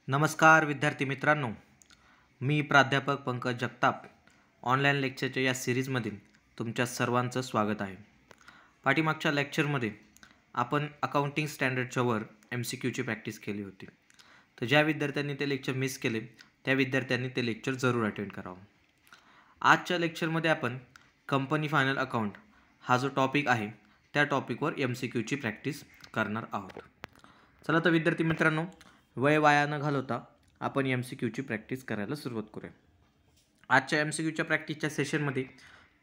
नमस्कार विद्यार्थी मित्रांनो, मी प्राध्यापक पंकज जगताप ऑनलाईन लेक्चरच्या या सिरीजमध्ये तुमच्या सर्वांचं स्वागत आहे. पाठीमागच्या लेक्चरमध्ये आपण अकाउंटिंग स्टँडर्डच्या वर MCQची प्रॅक्टिस केली होती. तर ज्या विद्यार्थ्यांनी ते लेक्चर मिस केले त्या विद्यार्थ्यांनी ते लेक्चर जरूर अटेंड करावं. आजच्या लेक्चरमध्ये आपण कंपनी फायनल अकाउंट हा जो टॉपिक आहे त्या टॉपिकवर MCQची प्रॅक्टिस करणार आहोत. चला तर विद्यार्थी मित्रांनो, वेळ वाया न घालवता आपण MCQची प्रॅक्टिस करायला सुरुवात करूया. आजच्या MCQच्या प्रॅक्टिसच्या सेशनमध्ये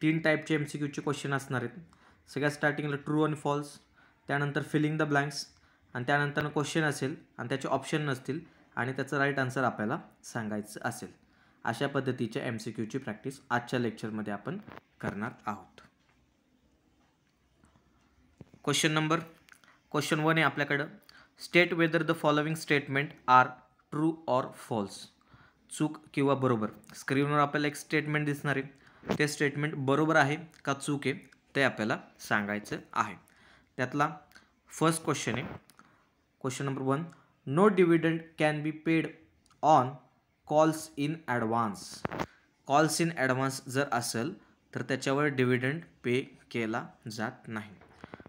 3 टाईपचे MCQचे क्वेश्चन असणार आहेत. सगळ्यात स्टार्टिंगला ट्रू आणि फॉल्स, त्यानंतर फिलिंग द ब्लँक्स आणि त्यानंतर क्वेश्चन असेल आणि त्याचे ऑप्शन नसतील आणि त्याचं राईट आन्सर आपल्याला सांगायचं असेल. अशा पद्धतीच्या MCQची प्रॅक्टिस आजच्या लेक्चरमध्ये आपण करणार आहोत. क्वेश्चन 1 आहे आपल्याकडं. State whether the following statement are true or false. चूक किंवा बरोबर. स्क्रीनवर आपल्याला एक स्टेटमेंट दिसणार आहे. ते स्टेटमेंट बरोबर आहे का चूक आहे ते आपल्याला सांगायचं आहे. त्यातला फर्स्ट क्वेश्चन आहे. Question number 1, no dividend can be paid on calls in advance. Calls in advance जर असेल तर त्याच्यावर डिव्हिडंड पे केला जात नाही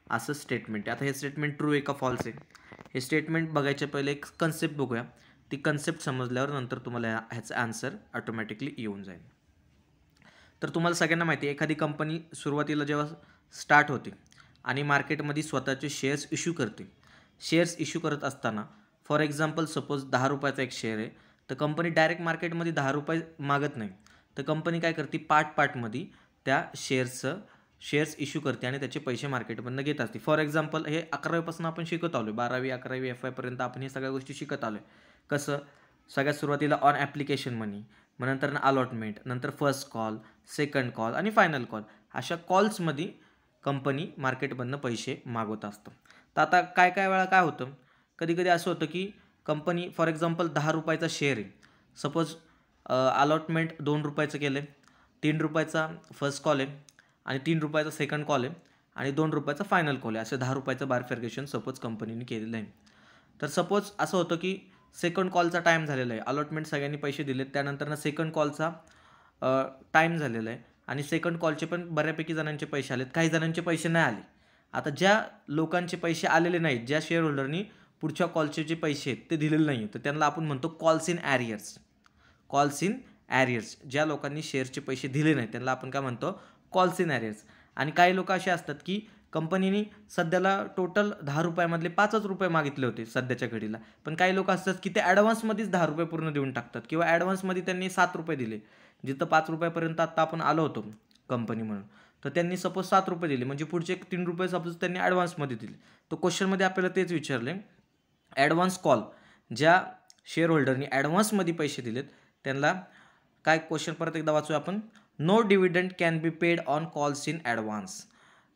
असं स्टेटमेंट आहे. आता हे स्टेटमेंट ट्रू आहे का फॉल्स आहे हे स्टेटमेंट बघायच्या पहिले एक कन्सेप्ट बघूया. ती कन्सेप्ट समजल्यावर नंतर तुम्हाला ह्याचा आन्सर ऑटोमॅटिकली येऊन जाईल. तर तुम्हाला सगळ्यांना माहिती आहे, एखादी कंपनी सुरुवातीला जेव्हा स्टार्ट होते आणि मार्केटमध्ये स्वतःचे शेअर्स इश्यू करते. शेअर्स इश्यू करत असताना फॉर एक्झाम्पल सपोज 10 रुपयाचा एक शेअर आहे, तर कंपनी डायरेक्ट मार्केटमध्ये 10 रुपये मागत नाही. तर कंपनी काय करते, पार्टमध्ये त्या शेअर्स इश्यू करते आणि त्याचे पैसे मार्केटमधून घेत असते. फॉर एक्झाम्पल हे 11वीपासून आपण शिकत आलो, 12वी 11वी FYपर्यंत आपण हे सगळ्या गोष्टी शिकत आलो. कसं, सगळ्यात सुरुवातीला ऑन ॲप्लिकेशन मनी, मग नंतर अलॉटमेंट, नंतर फर्स्ट कॉल, सेकंड कॉल आणि फायनल कॉल. अशा कॉल्समध्ये कंपनी मार्केटमधनं पैसे मागवत असतं. तर आता काय वेळा काय होतं, कधी असं होतं की कंपनी फॉर एक्झाम्पल 10 रुपयाचा शेअर आहे, सपोज अलॉटमेंट 2 रुपयाचं केलं आहे, 3 रुपयाचा फर्स्ट कॉल आहे आणि 3 रुपयाचा सेकंड कॉल आहे आणि 2 रुपयाचा फायनल कॉल आहे. असं 10 रुपयाचं बारफेर्गेशन सपोज कंपनीने केलेलं आहे. तर सपोज असं होतं की सेकंड कॉलचा टाईम झालेला आहे, अलॉटमेंट सगळ्यांनी पैसे दिलेत, त्यानंतर सेकंड कॉलचा टाईम झालेला आहे आणि सेकंड कॉलचे पण बऱ्यापैकी जणांचे पैसे आलेत, काही जणांचे पैसे नाही आले. आता ज्या लोकांचे पैसे आलेले नाहीत, ज्या शेअर होल्डरनी पुढच्या कॉलचे जे पैसे आहेत ते दिलेले नाही आहेत, तर त्यांना आपण म्हणतो कॉल्स इन ॲरियर्स. कॉल्स इन ॲरियर्स, ज्या लोकांनी शेअरचे पैसे दिले नाहीत त्यांना आपण काय म्हणतो, कॉल्स इन ॲरियर्स. आणि काही लोक असे असतात की कंपनीने सध्याला टोटल 10 रुपयामधले 5च रुपये मागितले होते सध्याच्या घडीला, पण काही लोक असतात की ते ॲडव्हान्समध्येच 10 रुपये पूर्ण देऊन टाकतात किंवा ॲडव्हान्समध्ये त्यांनी 7 रुपये दिले. जिथं 5 रुपयापर्यंत आत्ता आपण आलो होतो कंपनी म्हणून, तर त्यांनी सपोज 7 रुपये दिले, म्हणजे पुढचे 3 रुपये सपोज त्यांनी ॲडव्हान्समध्ये दिले. तो क्वेश्चनमध्ये आपल्याला तेच विचारले, ॲडव्हान्स कॉल, ज्या शेअर होल्डरनी ॲडव्हान्समध्ये पैसे दिलेत त्यांना काय. क्वेश्चन परत एकदा वाचूया आपण. No dividend can be paid on calls in advance.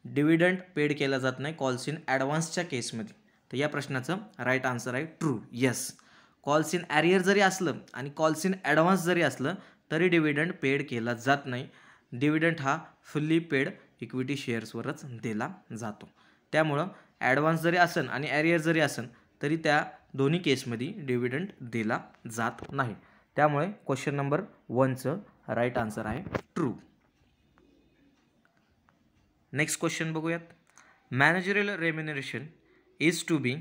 Dividend paid केला जात नाही कॉल्स इन ॲडव्हान्सच्या केसमध्ये. तर या प्रश्नाचं राईट आन्सर आहे ट्रू, येस. कॉल्स इन ॲरियर जरी असलं आणि कॉल्स इन ॲडव्हान्स जरी असलं तरी डिव्हिडंड पेड केला जात नाही. डिव्हिडंड हा फुल्ली पेड इक्विटी शेअर्सवरच दिला जातो. त्यामुळं ॲडव्हान्स जरी असेल आणि ॲरियर जरी असेल तरी त्या दोन्ही केसमध्ये डिव्हिडंड दिला जात नाही. त्यामुळे क्वेश्चन नंबर 1चं राईट आन्सर आहे ट्रू. नेक्स्ट क्वेश्चन बघूयात. Managerial remuneration is to be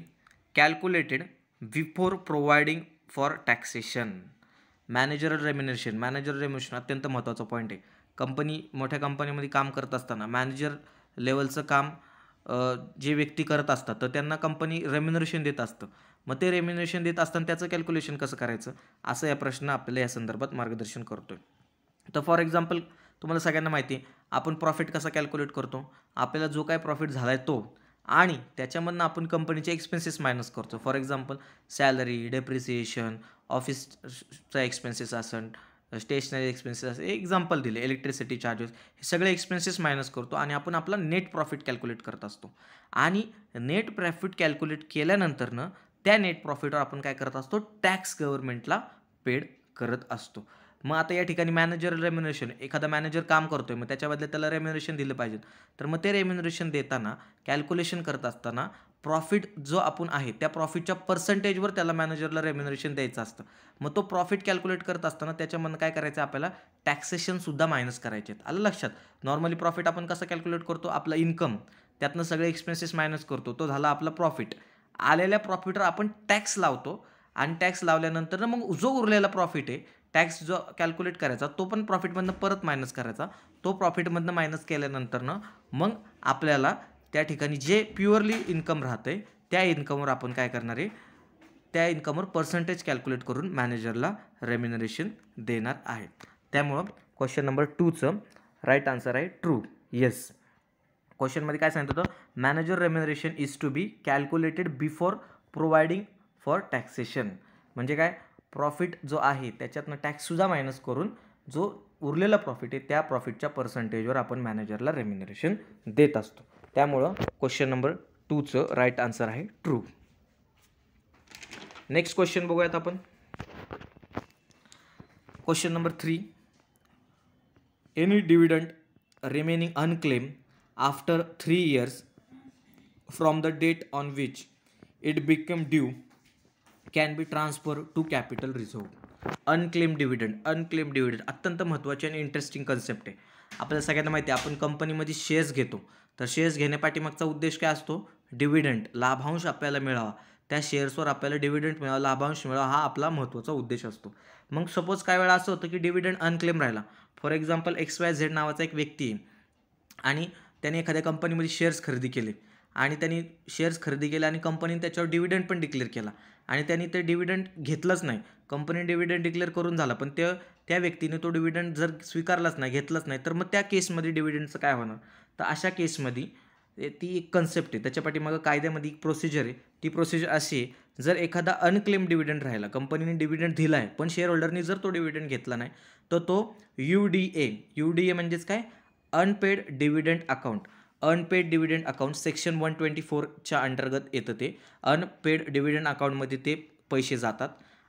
calculated before providing for taxation. Managerial remuneration अत्यंत महत्त्वाचा पॉईंट आहे. मोठ्या कंपनीमध्ये काम करत असताना मॅनेजर लेवलचं काम जे व्यक्ती करत असतात तर त्यांना कंपनी रेम्युनरेशन देत असतं. मग ते रेम्युनरेशन देत असताना त्याचं कॅल्क्युलेशन कसं करायचं असं या प्रश्न आपल्याला या संदर्भात मार्गदर्शन करतोय. तर फॉर एक्झाम्पल तुम्हाला सगळ्यांना माहिती आहे, आपण प्रॉफिट कसा कॅल्क्युलेट करतो. आपल्याला जो काय प्रॉफिट झाला आहे तो आणि त्याच्यामधनं आपण कंपनीचे एक्सपेन्सेस मायनस करतो. फॉर एक्झाम्पल सॅलरी, डेप्रिसिएशन, ऑफिसचा एक्सपेन्सेस असेल, स्टेशनरी एक्सपेन्सेस असेल, एक्झाम्पल दिले, इलेक्ट्रिसिटी चार्जेस, हे सगळे एक्सपेन्सेस मायनस करतो आणि आपण आपला नेट प्रॉफिट कॅल्क्युलेट करत असतो. आणि नेट प्रॉफिट कॅल्क्युलेट केल्यानंतरनं त्या नेट प्रॉफिटवर आपण काय करत असतो, टॅक्स गव्हर्नमेंटला पेड करत असतो. मग आता या ठिकाणी मॅनेजर रेम्युनरेशन, एखादा मॅनेजर काम करतोय मग त्याच्याबद्दल त्याला रेम्युनरेशन दिलं पाहिजे, तर मग ते रेम्युनरेशन देताना कॅल्क्युलेशन करत असताना प्रॉफिट जो आपण आहे त्या प्रॉफिटच्या पर्सेंटेजवर त्याला मॅनेजरला रेम्युनरेशन द्यायचं असतं. मग तो प्रॉफिट कॅल्क्युलेट करत असताना त्याच्यामधनं काय करायचं आपल्याला टॅक्सेशनसुद्धा मायनस करायचे आहेत. आलं लक्षात. नॉर्मली प्रॉफिट आपण कसं कॅल्क्युलेट करतो, आपला इन्कम त्यातनं सगळे एक्सपेन्सेस मायनस करतो, तो झाला आपला प्रॉफिट. आलेल्या प्रॉफिटवर आपण टॅक्स लावतो आणि टॅक्स लावल्यानंतर मग जो उरलेला प्रॉफिट आहे टॅक्स जो कॅल्क्युलेट करायचा तो पण प्रॉफिटमधनं परत मायनस करायचा. तो प्रॉफिटमधनं मायनस केल्यानंतरनं मग आपल्याला त्या ठिकाणी जे प्युअरली इन्कम राहते त्या इन्कमवर आपण काय करणार आहे, त्या इन्कमवर पर्सेंटेज कॅल्क्युलेट करून मॅनेजरला रेम्युनरेशन देणार आहे. त्यामुळं क्वेश्चन नंबर 2चं राईट आन्सर आहे ट्रू. येस. क्वेश्चनमध्ये काय सांगितलं होतं, manager remuneration is to be calculated before providing for taxation. म्हणजे काय, प्रॉफिट जो आहे त्याच्यातनं टॅक्ससुद्धा मायनस करून जो उरलेला प्रॉफिट आहे त्या प्रॉफिटच्या पर्सेंटेजवर आपण मॅनेजरला रेम्युनरेशन देत असतो. त्यामुळं क्वेश्चन नंबर 2चं राईट आन्सर आहे ट्रू. नेक्स्ट क्वेश्चन बघूयात आपण. Question number 3, any dividend remaining unclaim after 3 years from the date on which it became due can be transferred to capital reserve. Unclaim dividend अत्यंत महत्त्वाची आणि interesting concept आहे. आपल्याला सगळ्यांना माहिती आहे आपण कंपनीमध्ये शेअर्स घेतो, तर शेअर्स घेण्यापाठीमागचा उद्देश काय असतो, डिव्हिडंड, लाभांश आपल्याला मिळावा, त्या शेअर्सवर आपल्याला डिव्हिडंड मिळावा, लाभांश मिळावा, हा आपला महत्त्वाचा उद्देश असतो. मग सपोज काय वेळा असं होतं की डिव्हिडंड अनक्लेम राहिला. फॉर एक्झाम्पल XYZ नावाचा एक व्यक्ती आहे आणि त्याने एखाद्या कंपनीमध्ये शेअर्स खरेदी केले आणि त्यांनी शेअर्स खरेदी केले आणि कंपनीने त्याच्यावर डिव्हिडंड पण डिक्लेअर केला आणि त्यांनी ते डिव्हिडंड घेतलंच नाही. कंपनी डिव्हिडंड डिक्लेअर करून झाला पण त्या व्यक्तीने तो डिव्हिडंड जर स्वीकारलाच नाही, घेतलाच नाही, तर मग त्या केसमध्ये डिव्हिडंडचं काय होणार. तर अशा केसमध्ये ती एक कन्सेप्ट आहे, त्याच्या पाठीमागं कायद्यामध्ये एक प्रोसिजर आहे. ती प्रोसिजर अशी आहे, जर एखादा अनक्लेम डिव्हिडंड राहिला, कंपनीने डिव्हिडंड दिला आहे पण शेअर होल्डरनी जर तो डिव्हिडंड घेतला नाही, तर तो UDA म्हणजेच काय, unpaid dividend account. Unpaid dividend account section 124च्या अंतर्गत येतं. ते अनपेड डिव्हिडंड अकाउंटमध्ये ते पैसे जातात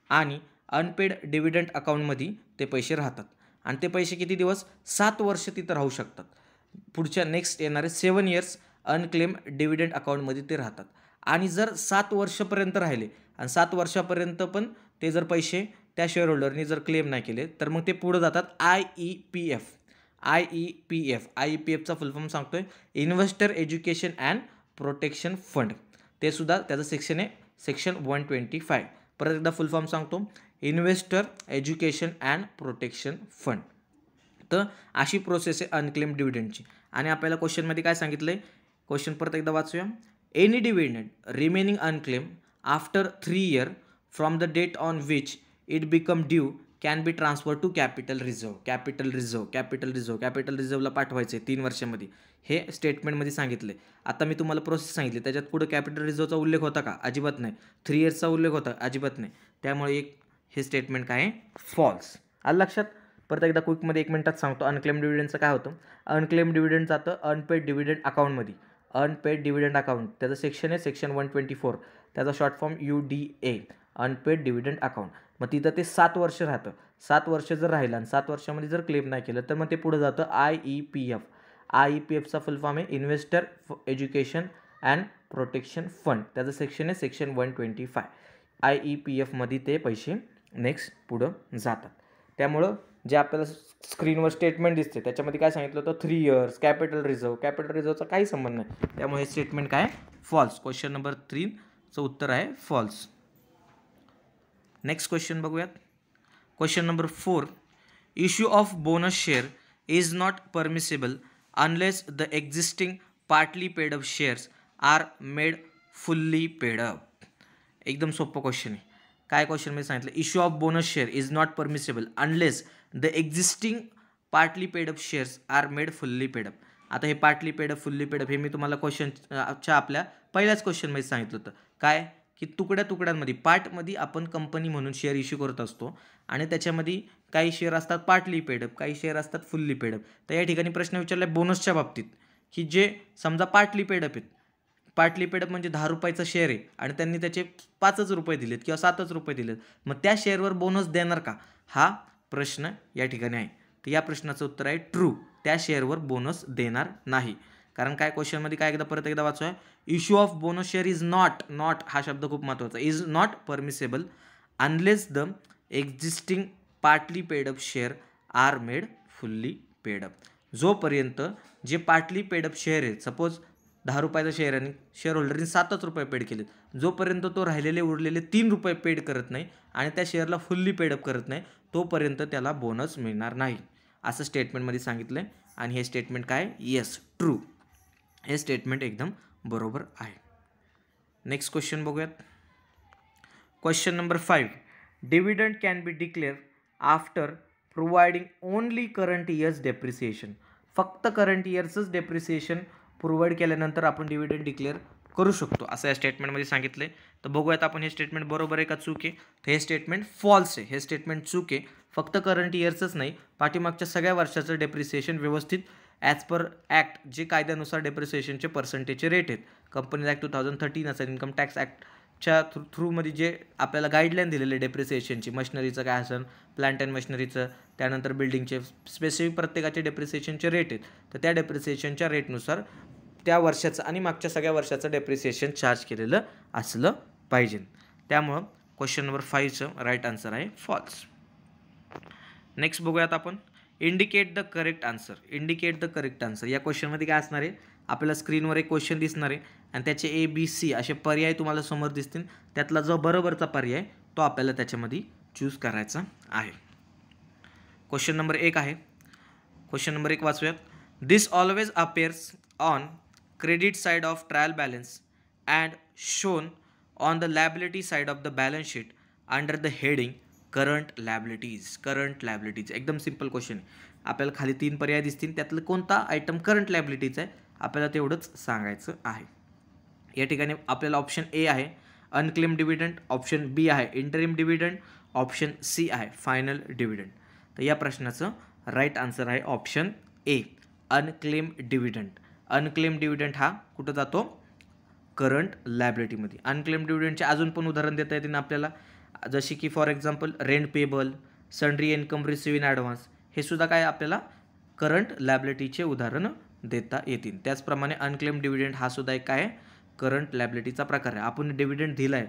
आणि अनपेड डिव्हिडंड अकाउंटमध्ये ते पैसे राहतात आणि ते पैसे किती दिवस, 7 वर्ष तिथं राहू शकतात. पुढच्या नेक्स्ट येणारे 7 years अनक्लेम डिव्हिडंड अकाउंटमध्ये ते राहतात. आणि जर 7 वर्षापर्यंत राहिले आणि 7 वर्षापर्यंत पण ते जर पैसे त्या शेअर होल्डरनी जर क्लेम नाही केले, तर मग ते पुढं जातात IEPFचा फुल फॉर्म सांगतोय, investor education and protection fund. ते सुद्धा त्याचं सेक्शन आहे सेक्शन 125. परत एकदा फुल फॉर्म सांगतो, investor education and protection fund. तर अशी प्रोसेस आहे अनक्लेम डिव्हिडंडची. आणि आपल्याला क्वेश्चनमध्ये काय सांगितलं आहे, क्वेश्चन परत एकदा वाचूया. Any dividend remaining unclaim after 3 years from the date on which it become due can be transfer to capital reserve. Capital रिझर्व्हला पाठवायचे 3 वर्षामध्ये, हे स्टेटमेंटमध्ये सांगितले. आता मी तुम्हाला प्रोसेस सांगितली, त्याच्यात पुढे कॅपिटल रिझर्व्हचा उल्लेख होता का, अजिबात नाही. 3 yearsचा उल्लेख होता, अजिबात नाही. त्यामुळे हे स्टेटमेंट काय आहे, फॉल्स. आलं लक्षात. परत एकदा क्विकमध्ये 1 मिनिटात सांगतो. अनक्लेम डिव्हिडंडचं काय होतं, अनक्लेम डिव्हिडंड जातं अनपेड डिव्हिडंड अकाउंटमध्ये. अनपेड डिव्हिडंड अकाउंट त्याचं सेक्शन आहे सेक्शन 124, त्याचा short form UDA, unpaid dividend account. मग तिथं ते 7 वर्ष राहतं. 7 वर्ष जर राहिलं आणि 7 वर्षामध्ये जर क्लेम नाही केलं, तर मग ते पुढं जातं IEPFचा फुल फॉर्म आहे investor education and protection fund. त्याचं सेक्शन आहे सेक्शन 125. IEPFमध्ये ते पैसे नेक्स्ट पुढं जातात. त्यामुळं जे आपल्याला स्क्रीनवर स्टेटमेंट दिसते त्याच्यामध्ये काय सांगितलं होतं, 3 years कॅपिटल रिझर्व्हचा काही संबंध नाही. त्यामुळे हे स्टेटमेंट काय, फॉल्स. क्वेश्चन नंबर 3चं उत्तर आहे फॉल्स. नेक्स्ट क्वेश्चन बघूयात. Question number 4, issue of bonus share is not permissible unless the existing partly paid up shares are made fully paid up. एकदम सोपं क्वेश्चन आहे. काय क्वेश्चनमध्ये सांगितलं, issue of bonus share is not permissible unless the existing partly paid up shares are made fully paid up. आता हे partly paid up fully paid up हे मी तुम्हाला क्वेश्चनच्या आपल्या पहिल्याच क्वेश्चनमध्ये सांगितलं होतं. काय की तुकड्यांमध्ये पार्टमध्ये आपण कंपनी म्हणून शेअर इश्यू करत असतो आणि त्याच्यामध्ये काही शेअर असतात पार्टली पेडअप, काही शेअर असतात फुल्ली पेडअप. तर या ठिकाणी प्रश्न विचारला आहे बोनसच्या बाबतीत, की जे समजा पार्टली पेडअप आहेत, पार्टली पेडअप म्हणजे 10 रुपयाचा शेअर आहे आणि त्यांनी त्याचे 5च रुपये दिलेत किंवा 7च रुपये दिलेत, मग त्या शेअरवर बोनस देणार का, हा प्रश्न या ठिकाणी आहे. तर या प्रश्नाचं उत्तर आहे ट्रू. त्या शेअरवर बोनस देणार नाही. कारण काय क्वेश्चनमध्ये काय परत एकदा वाचूया. Issue of bonus share is not हा शब्द खूप महत्त्वाचा, is not permissible unless the existing partly paid up share are made fully paid up. जोपर्यंत जे पार्टली पेडअप शेअर आहेत, सपोज 10 रुपयाचा शेअर आणि शेअर होल्डरने 7च रुपये पेड केलेत, जोपर्यंत तो राहिलेले उरलेले 3 रुपये पेड करत नाही आणि त्या शेअरला फुल्ली पेडअप करत नाही, तोपर्यंत त्याला बोनस मिळणार नाही असं स्टेटमेंटमध्ये सांगितलं आहे. आणि हे स्टेटमेंट काय, येस ट्रू, हे स्टेटमेंट एकदम बरोबर आहे. नेक्स्ट क्वेश्चन बघूयात. Question number 5. Dividend can B declare after providing only current years depreciation. फक्त करंट इयर्सच डेप्रिसिएशन प्रोव्हाइड केल्यानंतर आपण डिव्हिडंड डिक्लेअर करू शकतो असं या स्टेटमेंटमध्ये सांगितलं आहे. तर बघूयात आपण हे स्टेटमेंट बरोबर आहे का चूक आहे. तर हे स्टेटमेंट फॉल्स आहे. हे स्टेटमेंट चूक आहे. फक्त करंट इयर्सच नाही, पाठीमागच्या सगळ्या वर्षाचं डेप्रिसिएशन व्यवस्थित ॲज पर ॲक्ट जे कायद्यानुसार डेप्रिसिएशनचे पर्सेंटेजचे रेट आहेत, कंपनीज ॲक्ट 2013 असेल, इन्कम टॅक्स ॲक्टच्या थ्रूमध्ये जे आपल्याला गाईडलाईन दिलेले डेप्रिसिएशनची, मशिनरीचं काय असेल, प्लांट अँड मशिनरीचं, त्यानंतर बिल्डिंगचे स्पेसिफिक प्रत्येकाचे डेप्रिसिएशनचे रेट आहेत. तर त्या डेप्रिसिएशनच्या रेटनुसार त्या वर्षाचं आणि मागच्या सगळ्या वर्षाचं डेप्रिसिएशन चार्ज केलेलं असलं पाहिजे. त्यामुळं क्वेश्चन नंबर 5चं राईट आन्सर आहे फॉल्स. नेक्स्ट बघूयात आपण. Indicate the correct answer. Indicate the correct answer या क्वेश्चनमध्ये काय असणार आहे, आपल्याला स्क्रीनवर एक क्वेश्चन दिसणार आहे आणि त्याचे ABC असे पर्याय तुम्हाला समोर दिसतील. त्यातला जो बरोबरचा पर्याय तो आपल्याला त्याच्यामध्ये चूज करायचा आहे. क्वेश्चन नंबर 1 आहे. क्वेश्चन नंबर 1 वाचूयात. This always appears on credit side of trial balance and shown on the liability side of the balance sheet under the heading current liabilities. current liabilities एकदम simple question आहे. आपल्याला खाली 3 पर्याय दिसतील, त्यातलं कोणता आयटम करंट लायबिलिटीचा आहे आपल्याला तेवढंच सांगायचं आहे. या ठिकाणी आपल्याला ऑप्शन ए आहे अनक्लेम डिव्हिडंड, ऑप्शन बी आहे इंटरिम डिव्हिडंड, ऑप्शन सी आहे फायनल डिव्हिडंड. तर या प्रश्नाचं राईट आन्सर आहे ऑप्शन ए अनक्लेम डिव्हिडंड. अनक्लेम डिव्हिडंड हा कुठं जातो, करंट लायबिलिटीमध्ये. अनक्लेम डिव्हिडंडचे अजून पण उदाहरण देता येतील आपल्याला, जशी की for example rent payable, sundry income receive in advance, हे सुद्धा काय आपल्याला करंट लायबिलिटीचे उदाहरणं देता येतील. त्याचप्रमाणे अनक्लेम डिव्हिडंड हा सुद्धा एक काय करंट लायबिलिटीचा प्रकार आहे. आपण डिव्हिडंड दिला आहे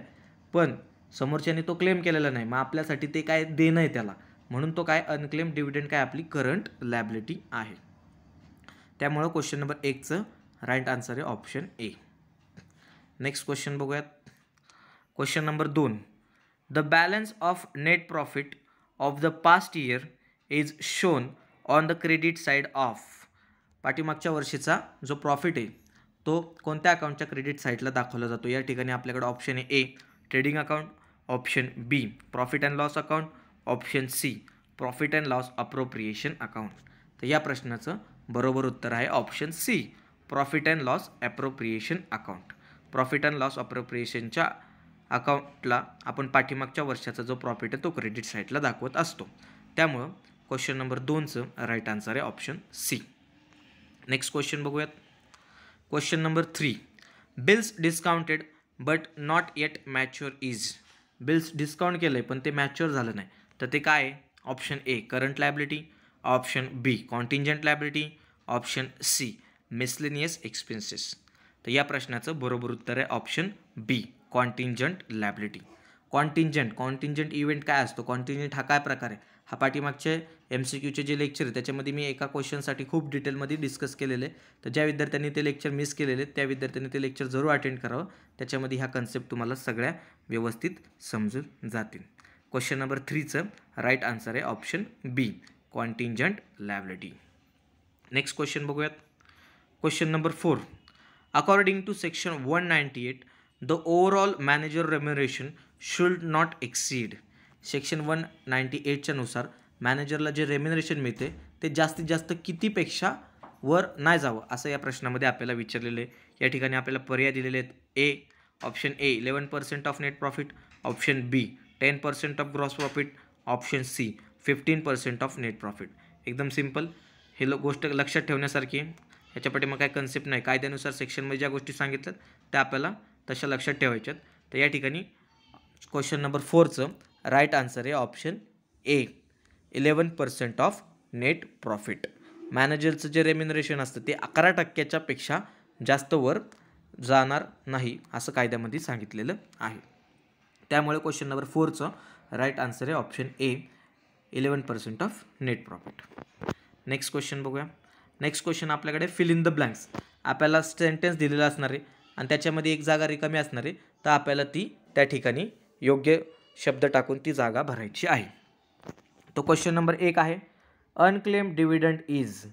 पण समोरच्याने तो क्लेम केलेला नाही, मग आपल्यासाठी ते काय देणं आहे त्याला, म्हणून तो काय अनक्लेम डिव्हिडंड काय आपली करंट लायबिलिटी आहे. त्यामुळं क्वेश्चन नंबर 1चं राईट आन्सर आहे ऑप्शन ए. नेक्स्ट क्वेश्चन बघूयात. Question number 2. The balance of net profit of the past year is shown on the credit side of. पाठीमागच्या वर्षीचा जो प्रॉफिट आहे तो कोणत्या अकाउंटच्या क्रेडिट साईडला दाखवला जातो. या ठिकाणी आपल्याकडे ऑप्शन आहे A trading account, option B profit and loss account, option C profit and loss appropriation account. तर या प्रश्नाचं बरोबर उत्तर आहे option C profit and loss appropriation account. Profit and loss अप्रोप्रिएशनच्या अकाउंटला आपण पाठीमागच्या वर्षाचा जो प्रॉफिट आहे तो क्रेडिट साईडला दाखवत असतो. त्यामुळं क्वेश्चन नंबर 2चं राईट आन्सर आहे ऑप्शन सी. नेक्स्ट क्वेश्चन बघूयात. Question number 3. Bills discounted but not eight mature is. Bills discount केलं आहे पण ते मॅच्युअर झालं नाही, तर ते काय आहे. Option A current liability, option B contingent liability, option C miscellaneous expenses. तर या प्रश्नाचं बरोबर उत्तर आहे option B contingent liability. Contingent event काय असतो, कॉन्टिंजंट हा काय प्रकार आहे, हा पाठीमागचे MCQचे जे लेक्चर आहे त्याच्यामध्ये मी एका क्वेश्चनसाठी खूप डिटेलमध्ये डिस्कस केलेले आहे. तर ज्या विद्यार्थ्यांनी ते लेक्चर मिस केलेले त्या विद्यार्थ्यांनी ते लेक्चर जरूर अटेंड करावं. त्याच्यामध्ये ह्या कन्सेप्ट तुम्हाला सगळ्या व्यवस्थित समजून जातील. क्वेश्चन नंबर 3चं राईट आन्सर आहे option B contingent liability. Next question बघूयात. Question number 4. According to section 198 the overall manager remuneration should not exceed. Section 198च्या नुसार मॅनेजरला जे रेम्युनरेशन मिळते ते जास्तीत जास्त कितीपेक्षा वर नाही जावं असं या प्रश्नामध्ये आपल्याला विचारलेलं आहे. या ठिकाणी आपल्याला पर्याय दिलेले आहेत. A option A 11% of net profit, option B 10% of gross profit, option C 15% of net profit. एकदम सिम्पल, हे गोष्ट लक्षात ठेवण्यासारखी आहे. ह्याच्यापाठी मग काय कन्सेप्ट नाही, कायद्यानुसार सेक्शनमध्ये ज्या गोष्टी सांगितल्यात त्या आपल्याला तशा लक्षात ठेवायच्यात. तर या ठिकाणी क्वेश्चन नंबर 4चं राईट आन्सर आहे option A 11% of net profit. मॅनेजरचं जे रेम्युनरेशन असतं ते 11% पेक्षा जास्त वर जाणार नाही असं कायद्यामध्ये सांगितलेलं आहे. त्यामुळे क्वेश्चन नंबर 4चं राईट आन्सर आहे option A, 11% of net profit. Next question बघूया. नेक्स्ट क्वेश्चन आपल्याकडे फिल इन द ब्लँक्स. आपल्याला सेंटेन्स दिलेला असणार आहे आणि त्याच्यामध्ये एक जागा रिकामी असणार आहे, तर आपल्याला ती त्या ठिकाणी योग्य शब्द टाकून ती जागा भरायची आहे. तो क्वेश्चन नंबर 1 आहे, unclaim dividend is.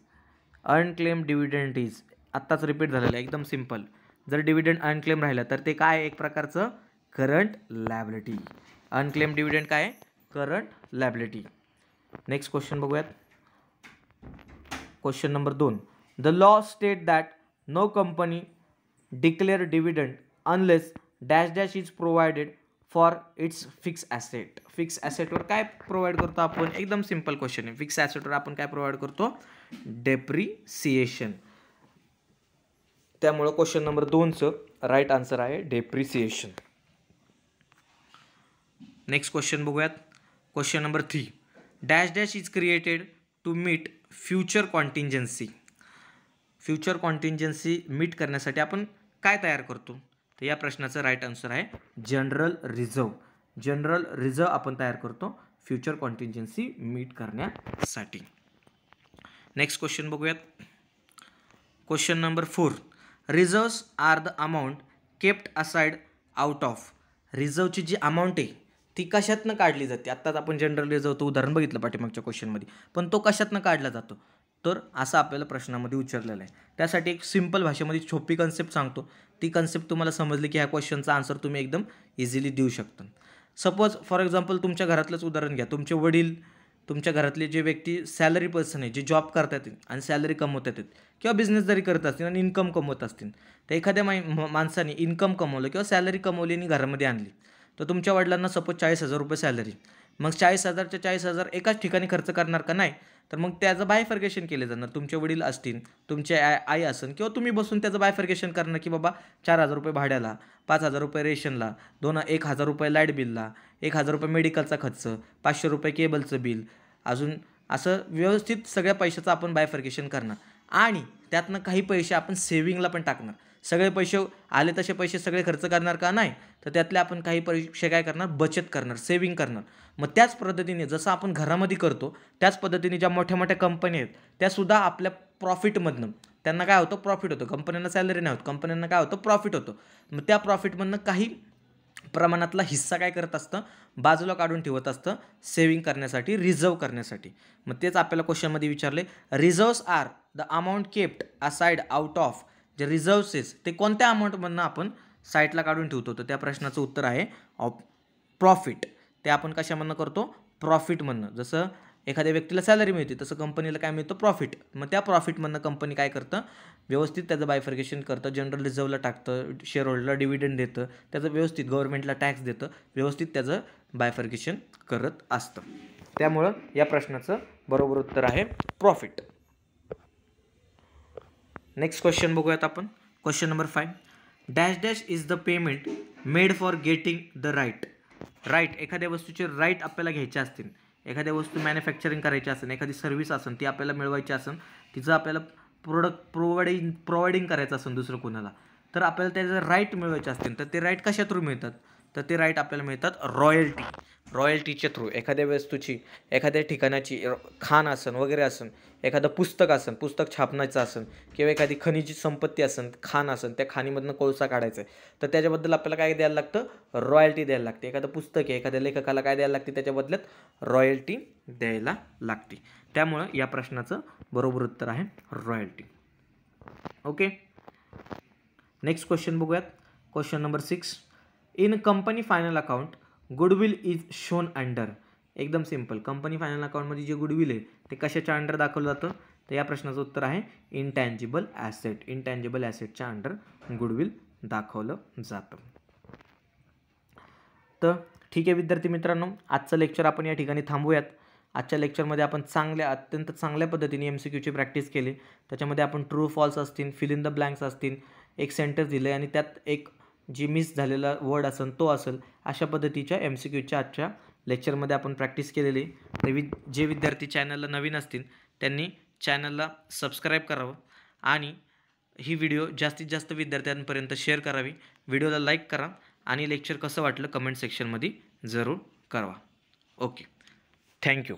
Unclaim dividend is आत्ताच रिपीट झालेलं आहे, एकदम सिम्पल. जर डिव्हिडंड अनक्लेम राहिलं तर ते काय आहे, एक प्रकारचं करंट लायबिलिटी. अनक्लेम डिव्हिडंड काय आहे, करंट लायबिलिटी. नेक्स्ट क्वेश्चन बघूयात. Question number 2, the law state that no company declare dividend unless dash dash is provided for its fix asset. Fix ॲसेटवर काय प्रोव्हाइड करतो आपण, एकदम सिम्पल क्वेश्चन आहे. Fix ॲसेटवर आपण काय प्रोव्हाइड करतो, डेप्रिसिएशन. त्यामुळे क्वेश्चन नंबर 2चं राईट आन्सर आहे डेप्रिसिएशन. नेक्स्ट क्वेश्चन बघूयात. Question number 3, dash dash is created to meet future contingency. Future contingency meet करण्यासाठी आपण काय तयार करतो, तर या प्रश्नाचं राईट आन्सर आहे जनरल रिझर्व. जनरल रिझर्व आपण तयार करतो फ्युचर कॉन्टिंजन्सी मीट करण्यासाठी. नेक्स्ट क्वेश्चन बघूयात. Question number 4, reserves are the amount kept aside out of. रिझर्वची जी अमाऊंट आहे ती कशातनं काढली जाते. आत्ताच आपण जनरल रिझर्वचं उदाहरण बघितलं पाठीमागच्या क्वेश्चनमध्ये, पण तो कशातनं काढला जातो, तर असं आपल्याला प्रश्नामध्ये विचारलेलं आहे. त्यासाठी एक सिम्पल भाषेमध्ये सोपी कन्सेप्ट सांगतो. ती कन्सेप्ट तुम्हाला समजली की ह्या क्वेश्चनचा आन्सर तुम्ही एकदम इझिली देऊ शकता. सपोज फॉर एक्झाम्पल तुमच्या घरातलंच उदाहरण घ्या. तुमचे वडील, तुमच्या घरातले जे व्यक्ती सॅलरी पर्सन आहे, जे जॉब करतात आणि सॅलरी कमवतात किंवा बिझनेस जरी करत असतील आणि इन्कम कमवत असतील, तर एखाद्या माणसाने इन्कम कमवलं किंवा सॅलरी कमवली आणि घरामध्ये आणली, तर तुमच्या वडिलांना सपोज 40,000 रुपये सॅलरी. मग 40,000च्या 40,000 एकाच ठिकाणी खर्च करणार का, नाही. तर मग त्याचं बायफर्गेशन केले जाणार. तुमचे वडील असतील, तुमचे आई असेल किंवा तुम्ही बसून त्याचं बायफर्गेशन करणार की बाबा 4,000 रुपये भाड्याला, 5,000 रुपये रेशनला, 1,000 रुपये लाईट बिलला, 1,000 रुपये मेडिकलचा खर्च, 500 रुपये केबलचं बिल, अजून असं व्यवस्थित सगळ्या पैशाचं आपण बायफर्गेशन करणार आणि त्यातनं काही पैसे आपण सेव्हिंगला पण टाकणार. सगळे पैसे आले तसे पैसे सगळे खर्च करणार का, नाही. तर त्यातले आपण काही पैसे काय करणार, बचत करणार, सेव्हिंग करणार. मग त्याच पद्धतीने जसं आपण घरामध्ये करतो त्याच पद्धतीने ज्या मोठ्या मोठ्या कंपन्या आहेत त्यासुद्धा आपल्या प्रॉफिटमधनं त्यांना काय होतं, प्रॉफिट होतं. कंपन्यांना सॅलरी नाही होत, कंपन्यांना काय होतं, प्रॉफिट होतं. मग त्या प्रॉफिटमधनं काही प्रमाणातला हिस्सा काय करत असतं, बाजूला काढून ठेवत असतं सेव्हिंग करण्यासाठी, रिझर्व करण्यासाठी. मग तेच आपल्याला क्वेश्चनमध्ये विचारले, reserves are the amount kept aside out of. जे रिझर्व्सेस ते कोणत्या अमाऊंटमधनं आपण साईडला काढून ठेवतो, तर त्या प्रश्नाचं उत्तर आहे प्रॉफिट. ते आपण कशामधनं करतो, प्रॉफिटमधनं. जसं एखाद्या व्यक्तीला सॅलरी मिळते तसं कंपनीला काय मिळतं, प्रॉफिट. मग त्या प्रॉफिटमधनं कंपनी काय करतं, व्यवस्थित त्याचं बायफर्गेशन करतं, जनरल रिझर्वला टाकतं, शेअर होल्डरला डिव्हिडंड देतं, त्याचं व्यवस्थित गव्हर्नमेंटला टॅक्स देतं, व्यवस्थित त्याचं बायफर्गेशन करत असतं. त्यामुळं या प्रश्नाचं बरोबर उत्तर आहे प्रॉफिट. नेक्स्ट क्वेश्चन बघूयात आपण. Question number 5, dash dash is the payment made for getting the right. Right, एखाद्या वस्तूचे राईट आपल्याला घ्यायचे असतील, एखाद्या वस्तू मॅन्युफॅक्चरिंग करायची असेल, एखादी सर्व्हिस असेल ती आपल्याला मिळवायची असेल, तिचं आपल्याला प्रोडक्ट प्रोव्हाइडिंग करायचं असेल दुसरं कोणाला, तर आपल्याला त्याचं राईट मिळवायचे असतील, तर ते राईट कशा थ्रू मिळतात, तर ते राईट आपल्याला मिळतात रॉयल्टी. रॉयल्टीच्या थ्रू एखाद्या वस्तूची, एखाद्या ठिकाणाची खाण असेल वगैरे असेल, एखादं पुस्तक असेल, पुस्तक छापण्याचं असेल, किंवा एखादी खनिजी संपत्ती असेल, खाण असेल, त्या खाणीमधनं कोळसा काढायचा आहे, तर त्याच्याबद्दल आपल्याला काय द्यायला लागतं, रॉयल्टी द्यायला लागते. एखादं पुस्तक आहे, एखाद्या लेखकाला काय द्यायला लागते, त्याच्या बदल्यात रॉयल्टी द्यायला लागते. त्यामुळं या प्रश्नाचं बरोबर उत्तर आहे रॉयल्टी. ओके, नेक्स्ट क्वेश्चन बघूयात. Question number 6, in company final account goodwill is shown under. एकदम सिम्पल. कंपनी फायनल अकाउंटमध्ये जे गुडविल आहे ते कशाच्या अंडर दाखवलं जातं, तर या प्रश्नाचं उत्तर आहे इनटँजिबल ॲसेट. इनटँजिबल ॲसेटच्या अंडर गुडविल दाखवलं जातं. तर ठीक आहे विद्यार्थी मित्रांनो, आजचं लेक्चर आपण या ठिकाणी थांबूयात. आजच्या लेक्चरमध्ये आपण अत्यंत चांगल्या पद्धतीने MCQची प्रॅक्टिस केली. त्याच्यामध्ये आपण ट्रू फॉल्स असतील, फिल इन द ब्लँक्स असतील, एक सेंटेन्स दिलं आणि त्यात एक जी मिस झालेला वर्ड असेल तो असेल, अशा पद्धतीच्या MCQच्या आजच्या लेक्चरमध्ये आपण प्रॅक्टिस केलेली. तर जे विद्यार्थी चॅनलला नवीन असतील त्यांनी चॅनलला सबस्क्राईब करावं आणि ही व्हिडिओ जास्तीत जास्त विद्यार्थ्यांपर्यंत शेअर करावी. व्हिडिओला लाईक करा आणि लेक्चर कसं वाटलं कमेंट सेक्शनमध्ये जरूर कळवा. Okay, thank you.